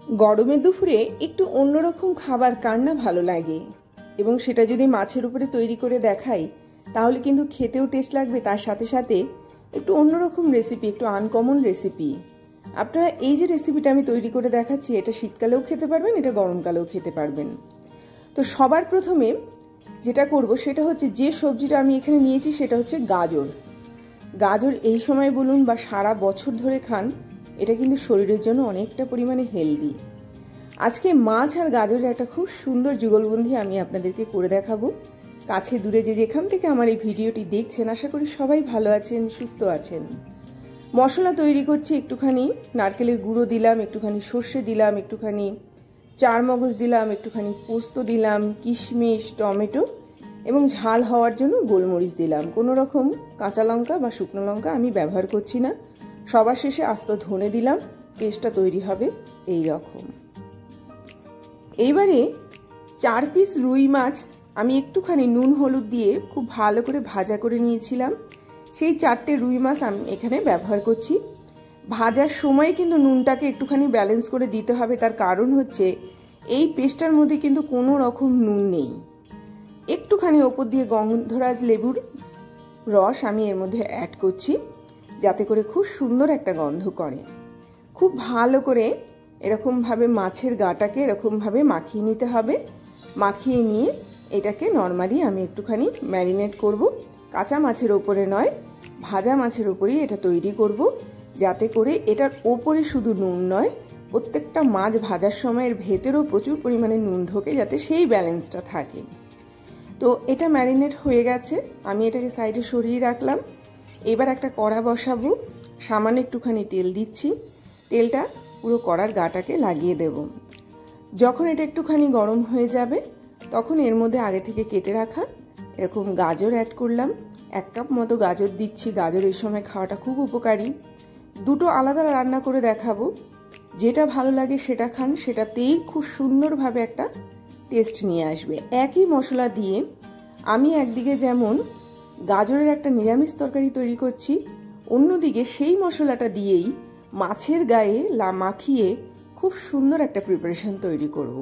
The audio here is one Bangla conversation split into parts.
গরমের দুপুরে একটু অন্যরকম খাবার কার না ভালো লাগে, এবং সেটা যদি মাছের উপরে তৈরি করে দেখাই তাহলে কিন্তু খেতেও টেস্ট লাগবে। তার সাথে সাথে একটু অন্যরকম রেসিপি, একটু আনকমন রেসিপি। আপনারা এই যে রেসিপিটা আমি তৈরি করে দেখাচ্ছি, এটা শীতকালেও খেতে পারবেন, এটা গরমকালেও খেতে পারবেন। তো সবার প্রথমে যেটা করব সেটা হচ্ছে, যে সবজিটা আমি এখানে নিয়েছি সেটা হচ্ছে গাজর। গাজর এই সময় বলুন বা সারা বছর ধরে খান, এটা কিন্তু শরীরের জন্য অনেকটা পরিমাণে হেলদি। আজকে মাছ আর গাজরের একটা খুব সুন্দর যুগলবন্দি আমি আপনাদেরকে করে দেখাবো। কাছে দূরে যে যেখান থেকে আমার এই ভিডিওটি দেখছেন, আশা করি সবাই ভালো আছেন, সুস্থ আছেন। মশলা তৈরি করছি, একটুখানি নারকেলের গুঁড়ো দিলাম, একটুখানি সর্ষে দিলাম, একটুখানি চারমগজ দিলাম, একটুখানি পোস্ত দিলাম, কিশমিশ, টমেটো এবং ঝাল হওয়ার জন্য গোলমরিচ দিলাম। কোনো রকম কাঁচা লঙ্কা বা শুকনো লঙ্কা আমি ব্যবহার করছি না। সবার শেষে আস্ত ধনে দিলাম। পেস্টটা তৈরি হবে এই রকম। এইবারে 4 পিস রুই মাছ আমি একটুখানি নুন হলুদ দিয়ে খুব ভালো করে ভাজা করে নিয়েছিলাম। সেই 4টে রুই মাছ আমি এখানে ব্যবহার করছি। ভাজার সময় কিন্তু নুনটাকে একটুখানি ব্যালেন্স করে দিতে হবে। তার কারণ হচ্ছে এই পেস্টটার মধ্যে কিন্তু কোনো রকম নুন নেই। একটুখানি ওপর দিয়ে গন্ধরাজ লেবুর রস আমি এর মধ্যে অ্যাড করছি, যাতে করে খুব সুন্দর একটা গন্ধ করে। খুব ভালো করে এরকমভাবে মাছের গাটাকে এরকমভাবে মাখিয়ে নিতে হবে। মাখিয়ে নিয়ে এটাকে নর্মালি আমি একটুখানি ম্যারিনেট করব। কাঁচা মাছের ওপরে নয়, ভাজা মাছের ওপরেই এটা তৈরি করব, যাতে করে এটার ওপরে শুধু নুন নয়, প্রত্যেকটা মাছ ভাজার সময় এর ভেতরেও প্রচুর পরিমাণে নুন ঢোকে, যাতে সেই ব্যালেন্সটা থাকে। তো এটা ম্যারিনেট হয়ে গেছে, আমি এটাকে সাইডে সরিয়ে রাখলাম। এবার একটা কড়া বসাবো, সামান্য একটুখানি তেল দিচ্ছি। তেলটা পুরো কড়ার গাটাকে লাগিয়ে দেব। যখন এটা একটুখানি গরম হয়ে যাবে, তখন এর মধ্যে আগে থেকে কেটে রাখা এরকম গাজর অ্যাড করলাম। 1 কাপ মতো গাজর দিচ্ছি। গাজর এই সময় খাওয়াটা খুব উপকারী। দুটো আলাদা রান্না করে দেখাবো, যেটা ভালো লাগে সেটা খান, সেটাতেই খুব সুন্দরভাবে একটা টেস্ট নিয়ে আসবে। একই মশলা দিয়ে আমি একদিকে যেমন গাজরের একটা নিরামিষ তরকারি তৈরি করছি, অন্যদিকে সেই মশলাটা দিয়েই মাছের গায়ে মাখিয়ে খুব সুন্দর একটা প্রিপারেশন তৈরি করব।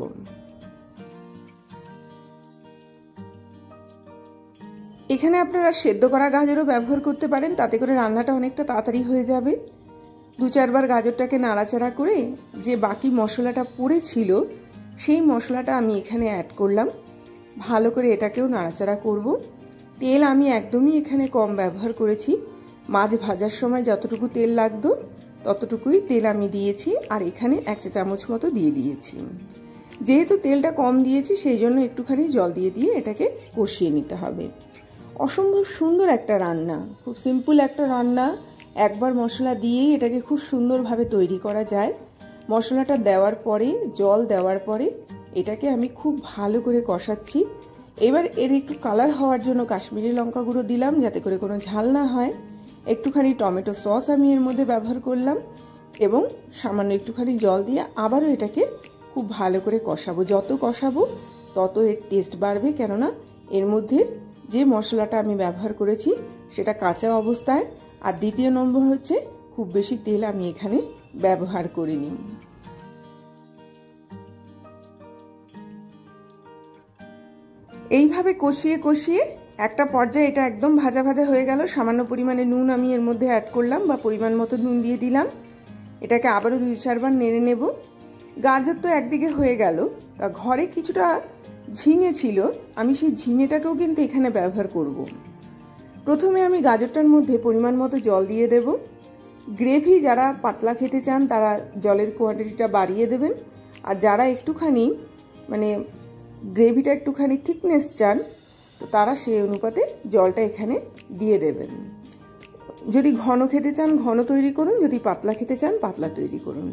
এখানে আপনারা সেদ্ধ করা গাজরও ব্যবহার করতে পারেন, তাতে করে রান্নাটা অনেকটা তাড়াতাড়ি হয়ে যাবে। 2-4 বার গাজরটাকে নাড়াচাড়া করে যে বাকি মশলাটা পড়েছিল সেই মশলাটা আমি এখানে অ্যাড করলাম। ভালো করে এটাকেও নাড়াচাড়া করব। তেল আমি একদমই এখানে কম ব্যবহার করেছি। মাছ ভাজার সময় যতটুকু তেল লাগতো ততটুকুই তেল আমি দিয়েছি, আর এখানে 1 চা চামচ মতো দিয়ে দিয়েছি। যেহেতু তেলটা কম দিয়েছি সেই জন্য একটুখানি জল দিয়ে দিয়ে এটাকে কষিয়ে নিতে হবে। অসম্ভব সুন্দর একটা রান্না, খুব সিম্পল একটা রান্না। একবার মশলা দিয়েই এটাকে খুব সুন্দরভাবে তৈরি করা যায়। মশলাটা দেওয়ার পরে, জল দেওয়ার পরে এটাকে আমি খুব ভালো করে কষাচ্ছি। এবার এর একটু কালার হওয়ার জন্য কাশ্মীরি লঙ্কা গুঁড়ো দিলাম, যাতে করে কোনো ঝাল না হয়। একটুখানি টমেটো সস আমি এর মধ্যে ব্যবহার করলাম, এবং সামান্য একটুখানি জল দিয়ে আবারও এটাকে খুব ভালো করে কষাবো। যত কষাবো তত এর টেস্ট বাড়বে, কেননা এর মধ্যে যে মশলাটা আমি ব্যবহার করেছি সেটা কাঁচা অবস্থায়। আর দ্বিতীয় নম্বর হচ্ছে, খুব বেশি তেল আমি এখানে ব্যবহার করিনি। এইভাবে কষিয়ে কষিয়ে একটা পর্যায়ে এটা একদম ভাজা ভাজা হয়ে গেল। সামান্য পরিমাণে নুন আমি এর মধ্যে অ্যাড করলাম, বা পরিমাণ মতো নুন দিয়ে দিলাম। এটাকে আবারও 2-4 বার নেড়ে নেব। গাজর তো একদিকে হয়ে গেল, তা ঘরে কিছুটা ঝিঙে ছিল, আমি সেই ঝিঙেটাকেও কিন্তু এখানে ব্যবহার করব। প্রথমে আমি গাজরটার মধ্যে পরিমাণ মতো জল দিয়ে দেব। গ্রেভি যারা পাতলা খেতে চান তারা জলের কোয়ান্টিটিটা বাড়িয়ে দেবেন, আর যারা একটুখানি গ্রেভিটা একটুখানি থিকনেস চান তো তারা সেই অনুপাতে জলটা এখানে দিয়ে দেবেন। যদি ঘন খেতে চান ঘন তৈরি করুন, যদি পাতলা খেতে চান পাতলা তৈরি করুন।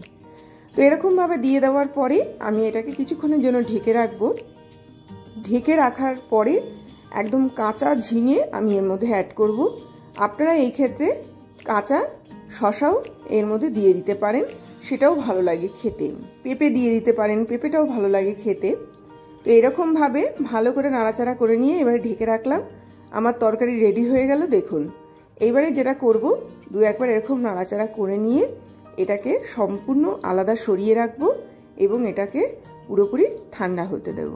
তো এরকমভাবে দিয়ে দেওয়ার পরে আমি এটাকে কিছুক্ষণের জন্য ঢেকে রাখবো। ঢেকে রাখার পরে একদম কাঁচা ঝিঙে আমি এর মধ্যে অ্যাড করব। আপনারা এই ক্ষেত্রে কাঁচা শসাও এর মধ্যে দিয়ে দিতে পারেন, সেটাও ভালো লাগে খেতে। পেঁপে দিয়ে দিতে পারেন, পেঁপেটাও ভালো লাগে খেতে। তো এরকমভাবে ভালো করে নাড়াচাড়া করে নিয়ে এবারে ঢেকে রাখলাম। আমার তরকারি রেডি হয়ে গেল। দেখুন, এইবারে যেটা করব, 2-1 বার এরকম নাড়াচাড়া করে নিয়ে এটাকে সম্পূর্ণ আলাদা সরিয়ে রাখবো। এবং এটাকে পুরোপুরি ঠান্ডা হতে দেব।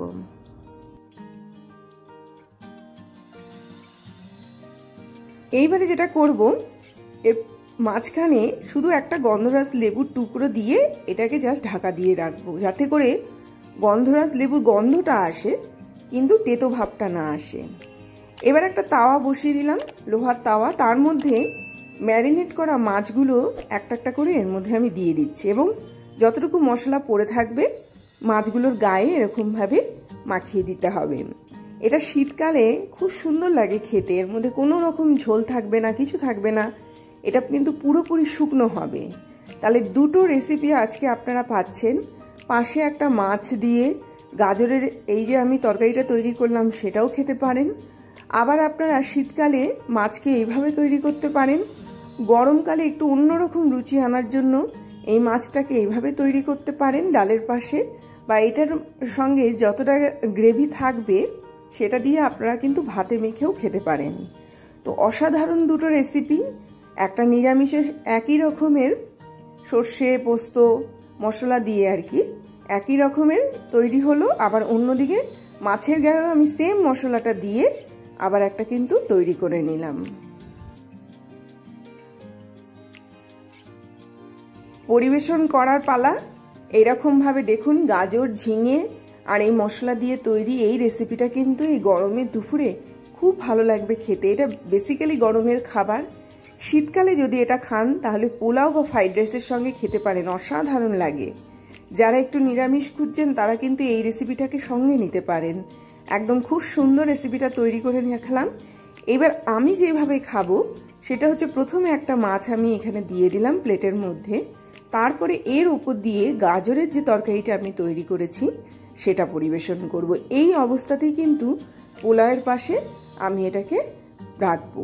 এইবারে যেটা করব, এর মাঝখানে শুধু একটা গন্ধরাজ লেবুর টুকরো দিয়ে এটাকে জাস্ট ঢাকা দিয়ে রাখবো, যাতে করে গন্ধরাজ লেবুর গন্ধটা আসে কিন্তু তেতো ভাবটা না আসে। এবার একটা তাওয়া বসিয়ে দিলাম, লোহার তাওয়া। তার মধ্যে ম্যারিনেট করা মাছগুলো একটা একটা করে এর মধ্যে আমি দিয়ে দিচ্ছি এবং যতটুকু মশলা পড়ে থাকবে মাছগুলোর গায়ে এরকমভাবে মাখিয়ে দিতে হবে। এটা শীতকালে খুব সুন্দর লাগে খেতে, এর মধ্যে কোনো রকম ঝোল থাকবে না, কিছু থাকবে না, এটা কিন্তু পুরোপুরি শুকনো হবে। তাহলে দুটো রেসিপি আজকে আপনারা পাচ্ছেন। পাশে একটা মাছ দিয়ে গাজরের এই যে আমি তরকারিটা তৈরি করলাম সেটাও খেতে পারেন। আবার আপনারা শীতকালে মাছকে এইভাবে তৈরি করতে পারেন। গরমকালে একটু অন্যরকম রুচি আনার জন্য এই মাছটাকে এইভাবে তৈরি করতে পারেন ডালের পাশে, বা এটার সঙ্গে যতটা গ্রেভি থাকবে সেটা দিয়ে আপনারা কিন্তু ভাতে মেখেও খেতে পারেন। তো অসাধারণ দুটো রেসিপি, একটা নিরামিষে একই রকমের সর্ষে পোস্ত মশলা দিয়ে আর কি একই রকমের তৈরি হলো, আবার অন্যদিকে মাছের গায়েও আমি সেম মশলাটা দিয়ে আবার একটা কিন্তু তৈরি করে নিলাম। পরিবেশন করার পালা। এইরকমভাবে দেখুন গাজর, ঝিঙে আর এই মশলা দিয়ে তৈরি এই রেসিপিটা কিন্তু এই গরমের দুপুরে খুব ভালো লাগবে খেতে। এটা বেসিক্যালি গরমের খাবার। শীতকালে যদি এটা খান তাহলে পোলাও বা ফ্রাইড রাইসের সঙ্গে খেতে পারেন, অসাধারণ লাগে। যারা একটু নিরামিষ খুঁজছেন তারা কিন্তু এই রেসিপিটাকে সঙ্গে নিতে পারেন। একদম খুব সুন্দর রেসিপিটা তৈরি করে রাখলাম। এবার আমি যেভাবে খাবো সেটা হচ্ছে, প্রথমে একটা মাছ আমি এখানে দিয়ে দিলাম প্লেটের মধ্যে, তারপরে এর উপর দিয়ে গাজরের যে তরকারিটা আমি তৈরি করেছি সেটা পরিবেশন করব। এই অবস্থাতেই কিন্তু পোলাওয়ের পাশে আমি এটাকে রাখবো।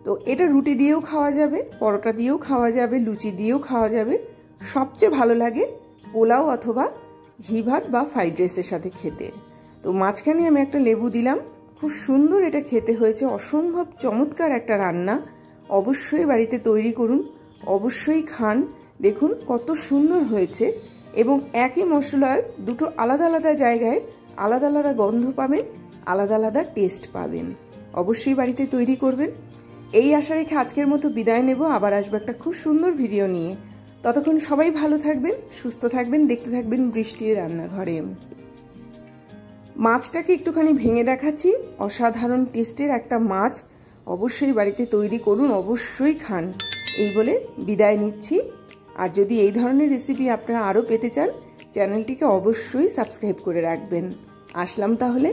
তো এটা রুটি দিয়েও খাওয়া যাবে, পরোটা দিয়েও খাওয়া যাবে, লুচি দিয়েও খাওয়া যাবে। সবচেয়ে ভালো লাগে পোলাও অথবা ঘি ভাত বা ফ্রাইড রাইসের সাথে খেতে। তো মাঝখানে আমি একটা লেবু দিলাম। খুব সুন্দর এটা খেতে হয়েছে, অসম্ভব চমৎকার একটা রান্না। অবশ্যই বাড়িতে তৈরি করুন, অবশ্যই খান। দেখুন কত সুন্দর হয়েছে, এবং একই মশলার দুটো আলাদা আলাদা জায়গায় আলাদা আলাদা গন্ধ পাবেন, আলাদা আলাদা টেস্ট পাবেন। অবশ্যই বাড়িতে তৈরি করবেন। এই আশা রেখে আজকের মতো বিদায় নেব। আবার আসবো একটা খুব সুন্দর ভিডিও নিয়ে। ততক্ষণ সবাই ভালো থাকবেন, সুস্থ থাকবেন, দেখতে থাকবেন বৃষ্টির রান্নাঘরে। মাছটাকে একটুখানি ভেঙে দেখাচ্ছি। অসাধারণ টেস্টের একটা মাছ, অবশ্যই বাড়িতে তৈরি করুন, অবশ্যই খান। এই বলে বিদায় নিচ্ছি। আর যদি এই ধরনের রেসিপি আপনারা আরও পেতে চান চ্যানেলটিকে অবশ্যই সাবস্ক্রাইব করে রাখবেন। আসলাম তাহলে।